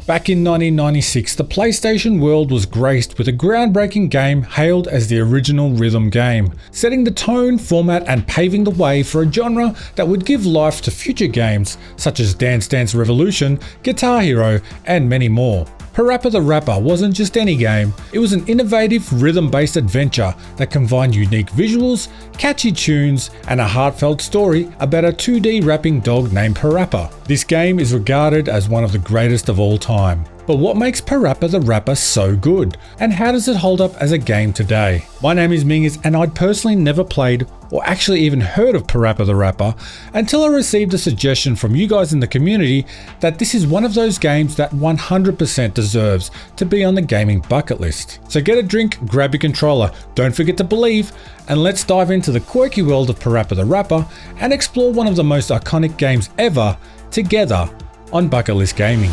Back in 1996, the PlayStation world was graced with a groundbreaking game hailed as the original rhythm game, setting the tone, format, and paving the way for a genre that would give life to future games such as Dance Dance Revolution, Guitar Hero, and many more. PaRappa The Rapper wasn't just any game, it was an innovative rhythm-based adventure that combined unique visuals, catchy tunes, and a heartfelt story about a 2D rapping dog named PaRappa. This game is regarded as one of the greatest of all time. But what makes PaRappa The Rapper so good? And how does it hold up as a game today? My name is Minges, and I'd personally never played or actually even heard of PaRappa The Rapper until I received a suggestion from you guys in the community that this is one of those games that 100% deserves to be on the gaming bucket list. So get a drink, grab your controller, don't forget to believe, and let's dive into the quirky world of PaRappa The Rapper and explore one of the most iconic games ever together on Bucket List Gaming.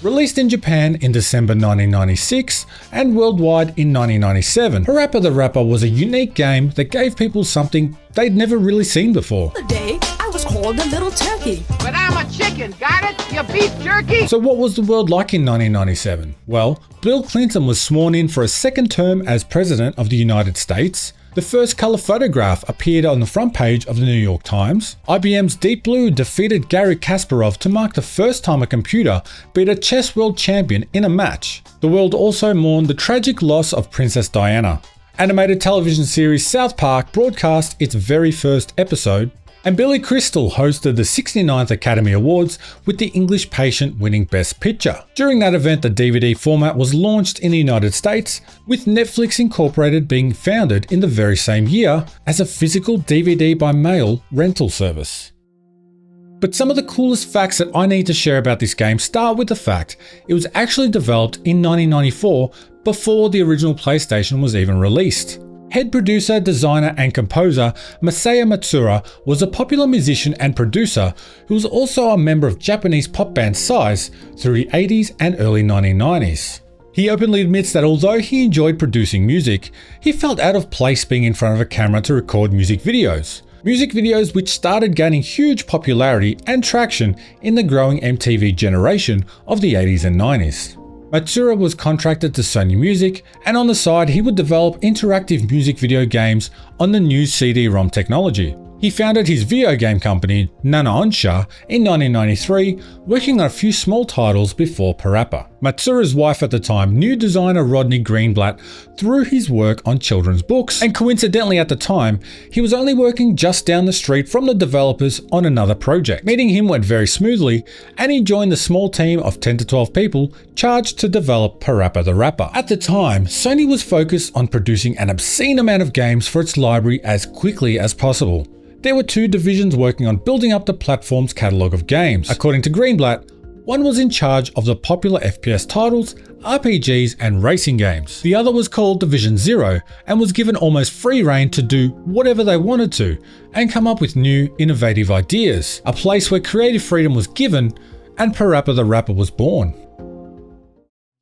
Released in Japan in December 1996 and worldwide in 1997, PaRappa The Rapper was a unique game that gave people something they'd never really seen before. The day I was called a little turkey. But I'm a chicken, got it? You beef jerky? So what was the world like in 1997? Well, Bill Clinton was sworn in for a second term as President of the United States. The first color photograph appeared on the front page of the New York Times. IBM's Deep Blue defeated Garry Kasparov to mark the first time a computer beat a chess world champion in a match. The world also mourned the tragic loss of Princess Diana. Animated television series South Park broadcast its very first episode, and Billy Crystal hosted the 69th Academy Awards with The English Patient winning Best Picture. During that event, the DVD format was launched in the United States, with Netflix Incorporated being founded in the very same year as a physical DVD by mail rental service. But some of the coolest facts that I need to share about this game start with the fact it was actually developed in 1994 before the original PlayStation was even released. Head producer, designer, and composer Masaya Matsuura was a popular musician and producer who was also a member of Japanese pop band Size through the 80s and early 1990s. He openly admits that although he enjoyed producing music, he felt out of place being in front of a camera to record music videos. Music videos which started gaining huge popularity and traction in the growing MTV generation of the 80s and 90s. Matsuura was contracted to Sony Music, and on the side he would develop interactive music video games on the new CD-ROM technology. He founded his video game company, Nana Onsha, in 1993, working on a few small titles before PaRappa. Matsuura's wife at the time knew designer Rodney Greenblatt through his work on children's books, and coincidentally at the time, he was only working just down the street from the developers on another project. Meeting him went very smoothly, and he joined the small team of 10 to 12 people charged to develop PaRappa The Rapper. At the time, Sony was focused on producing an obscene amount of games for its library as quickly as possible. There were two divisions working on building up the platform's catalogue of games. According to Greenblatt, one was in charge of the popular FPS titles, RPGs, and racing games. The other was called Division Zero and was given almost free rein to do whatever they wanted to and come up with new, innovative ideas. A place where creative freedom was given, and PaRappa The Rapper was born.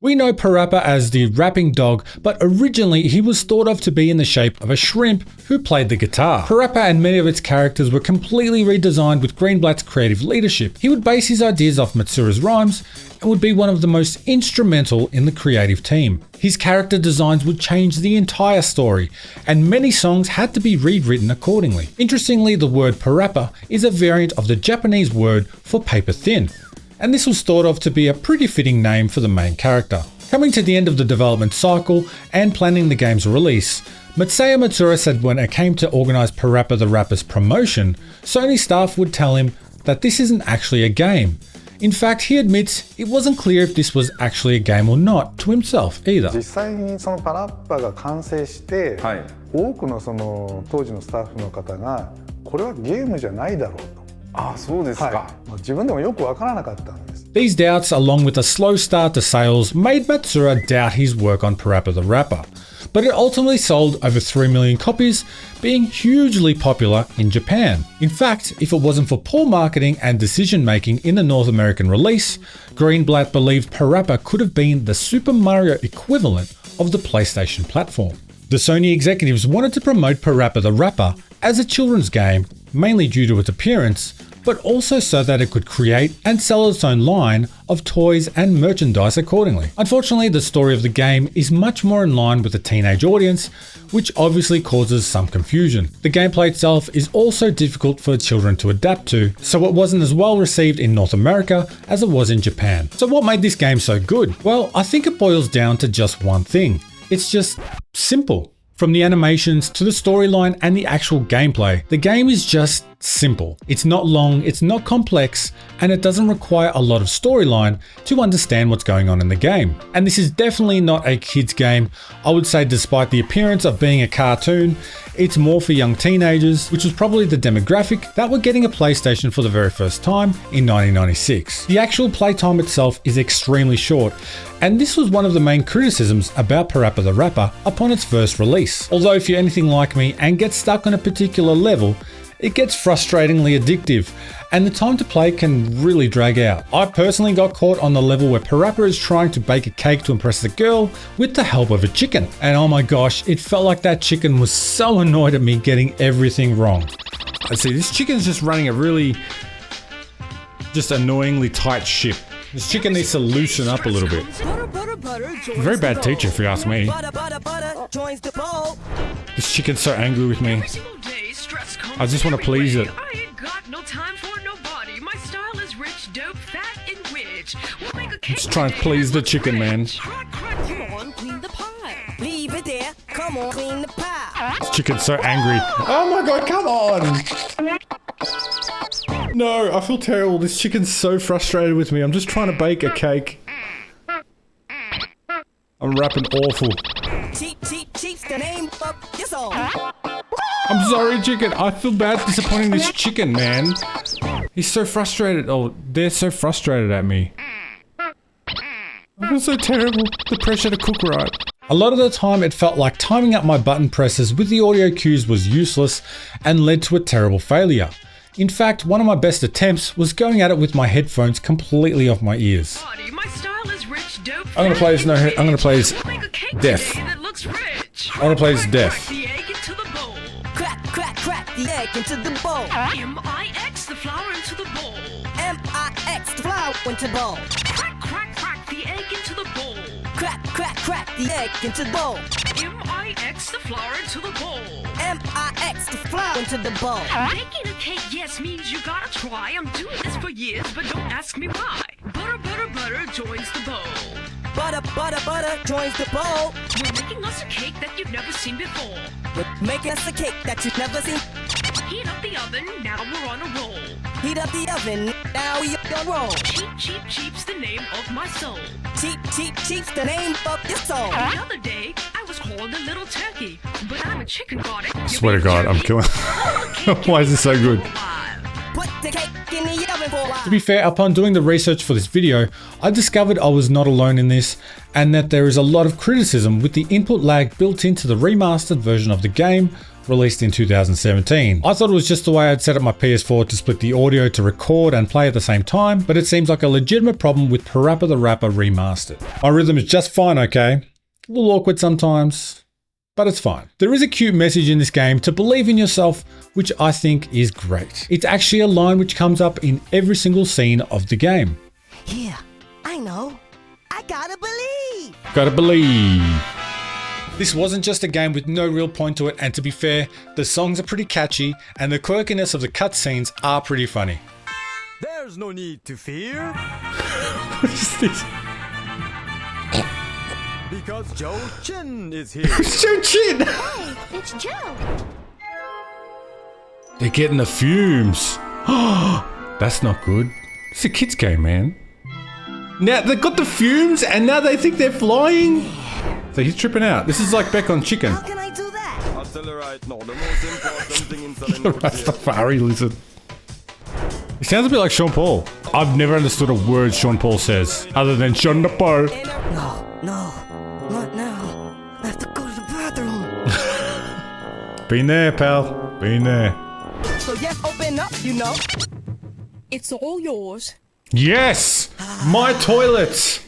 We know PaRappa as the rapping dog, but originally he was thought of to be in the shape of a shrimp who played the guitar. PaRappa and many of its characters were completely redesigned with Greenblatt's creative leadership. He would base his ideas off Matsuura's rhymes and would be one of the most instrumental in the creative team. His character designs would change the entire story, and many songs had to be rewritten accordingly. Interestingly, the word PaRappa is a variant of the Japanese word for paper thin, and this was thought of to be a pretty fitting name for the main character. Coming to the end of the development cycle and planning the game's release, Masaya Matsuura said when it came to organise PaRappa The Rapper's promotion, Sony staff would tell him that this isn't actually a game. In fact, he admits it wasn't clear if this was actually a game or not to himself either. 実際にそのパラッパが完成して、多くのその当時のスタッフの方がこれはゲームじゃないだろうと。そうですか。自分でもよくわからなかったんです。These doubts, along with a slow start to sales, made Matsuura doubt his work on PaRappa The Rapper. But it ultimately sold over 3 million copies, being hugely popular in Japan. In fact, if it wasn't for poor marketing and decision making in the North American release, Greenblatt believed PaRappa could have been the Super Mario equivalent of the PlayStation platform. The Sony executives wanted to promote PaRappa The Rapper as a children's game, mainly due to its appearance, but also so that it could create and sell its own line of toys and merchandise accordingly. Unfortunately, the story of the game is much more in line with the teenage audience, which obviously causes some confusion. The gameplay itself is also difficult for children to adapt to, so it wasn't as well received in North America as it was in Japan. So what made this game so good? Well, I think it boils down to just one thing. It's just simple. From the animations to the storyline and the actual gameplay, the game is just simple. It's not long, it's not complex, and it doesn't require a lot of storyline to understand what's going on in the game. And this is definitely not a kids game. I would say despite the appearance of being a cartoon, it's more for young teenagers, which was probably the demographic that were getting a PlayStation for the very first time in 1996. The actual playtime itself is extremely short, and this was one of the main criticisms about PaRappa The Rapper upon its first release. Although if you're anything like me and get stuck on a particular level, it gets frustratingly addictive, and the time to play can really drag out. I personally got caught on the level where PaRappa is trying to bake a cake to impress the girl with the help of a chicken. And oh my gosh, it felt like that chicken was so annoyed at me getting everything wrong. I see, this chicken's just running a really, just annoyingly tight ship. This chicken needs to loosen up a little bit. Very bad teacher if you ask me. This chicken's so angry with me. I just want to please it. I ain't got no time for nobody. My style is rich, dope, fat, and rich. We'll make a cake. Just trying to please the chicken, man. Come on, clean the pie. Leave it there. Come on, clean the pie. This chicken's so angry. Oh my god, come on! No, I feel terrible. This chicken's so frustrated with me. I'm just trying to bake a cake. I'm rapping awful. Cheap's the name of your song. I'm sorry, chicken. I feel bad disappointing this chicken, man. He's so frustrated. Oh, they're so frustrated at me. I feel so terrible. The pressure to cook right. A lot of the time, it felt like timing up my button presses with the audio cues was useless and led to a terrible failure. In fact, one of my best attempts was going at it with my headphones completely off my ears. I'm gonna play as no head. I'm gonna play as deaf. I'm gonna play as deaf. Crack the egg into the bowl. M-I-X the flour into the bowl. M-I-X the flour into the bowl. Crack the egg into the bowl. Crack the egg into the bowl. M-I-X the flour into the bowl. M-I-X the flour into the bowl. Baking a cake, yes, means you gotta try. I'm doing this for years, but don't ask me why. Butter joins the bowl. Butter joins the bowl. We're making us a cake that you've never seen before. We're making us a cake that you've never seen. Heat up the oven, now we're on a roll. Heat up the oven, now we're on a roll. Cheap's the name of my soul. Cheap's the name of your soul. The other day, I was called a little turkey, but I'm a chicken, got it? I swear to God, I'm killing. Why is this so good? Put the cake in the oven for a while. To be fair, upon doing the research for this video, I discovered I was not alone in this, and that there is a lot of criticism with the input lag built into the remastered version of the game released in 2017. I thought it was just the way I'd set up my PS4 to split the audio to record and play at the same time, but it seems like a legitimate problem with PaRappa The Rapper Remastered. My rhythm is just fine, okay? A little awkward sometimes, but it's fine. There is a cute message in this game to believe in yourself, which I think is great. It's actually a line which comes up in every single scene of the game. Yeah, I know. I gotta believe. Gotta believe. This wasn't just a game with no real point to it, and to be fair, the songs are pretty catchy and the quirkiness of the cutscenes are pretty funny. There's no need to fear. What is this? Because Joe Chin is here. Joe Chin! Hey, it's Joe. They're getting the fumes. That's not good. It's a kid's game, man. Now they've got the fumes and now they think they're flying? So he's tripping out. This is like back on chicken. How can I do that? Accelerate now. The most important thing in Rastafari lizard. He sounds a bit like Sean Paul. I've never understood a word Sean Paul says, other than Sean Paul. No, not now. I have to go to the bathroom. Been there, pal. Been there. So yes, open up, you know. It's all yours. Yes! My toilet!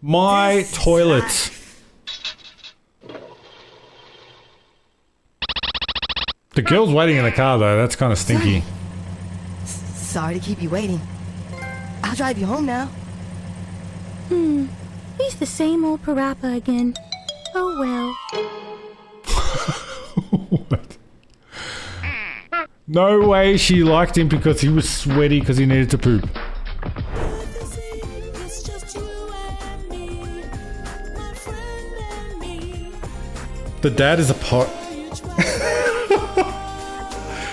My toilet. The girl's waiting in the car though, that's kind of stinky. Sorry to keep you waiting. I'll drive you home now. He's the same old PaRappa again. Oh well. What? No way she liked him because he was sweaty because he needed to poop. The dad is a pot.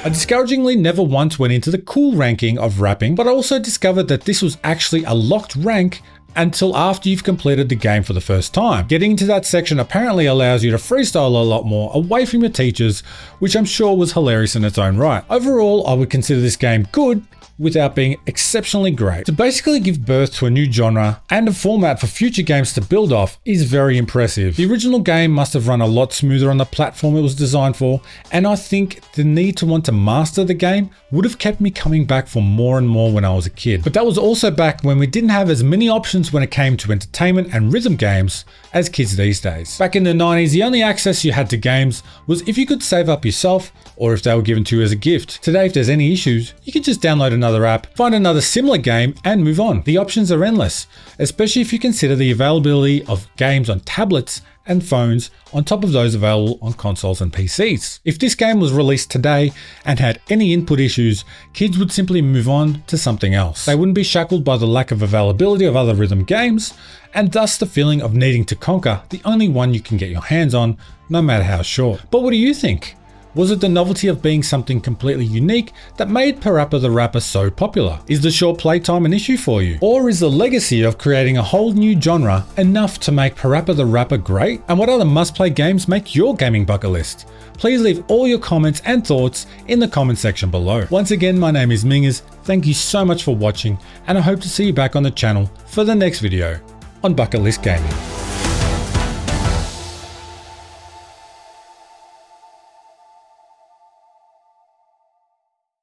I discouragingly never once went into the cool ranking of rapping, but I also discovered that this was actually a locked rank until after you've completed the game for the first time. Getting into that section apparently allows you to freestyle a lot more away from your teachers, which I'm sure was hilarious in its own right. Overall, I would consider this game good without being exceptionally great. To basically give birth to a new genre and a format for future games to build off is very impressive. The original game must have run a lot smoother on the platform it was designed for, and I think the need to want to master the game would have kept me coming back for more and more when I was a kid. But that was also back when we didn't have as many options when it came to entertainment and rhythm games as kids these days. Back in the 90s, the only access you had to games was if you could save up yourself or if they were given to you as a gift. Today, if there's any issues, you can just download another app, find another similar game, and move on. The options are endless, especially if you consider the availability of games on tablets and phones on top of those available on consoles and PCs. If this game was released today and had any input issues, kids would simply move on to something else. They wouldn't be shackled by the lack of availability of other rhythm games, and thus the feeling of needing to conquer the only one you can get your hands on, no matter how short. But what do you think? Was it the novelty of being something completely unique that made PaRappa the Rapper so popular? Is the short playtime an issue for you? Or is the legacy of creating a whole new genre enough to make PaRappa the Rapper great? And what other must-play games make your gaming bucket list? Please leave all your comments and thoughts in the comment section below. Once again, my name is Minges. Thank you so much for watching, and I hope to see you back on the channel for the next video on Bucket List Gaming.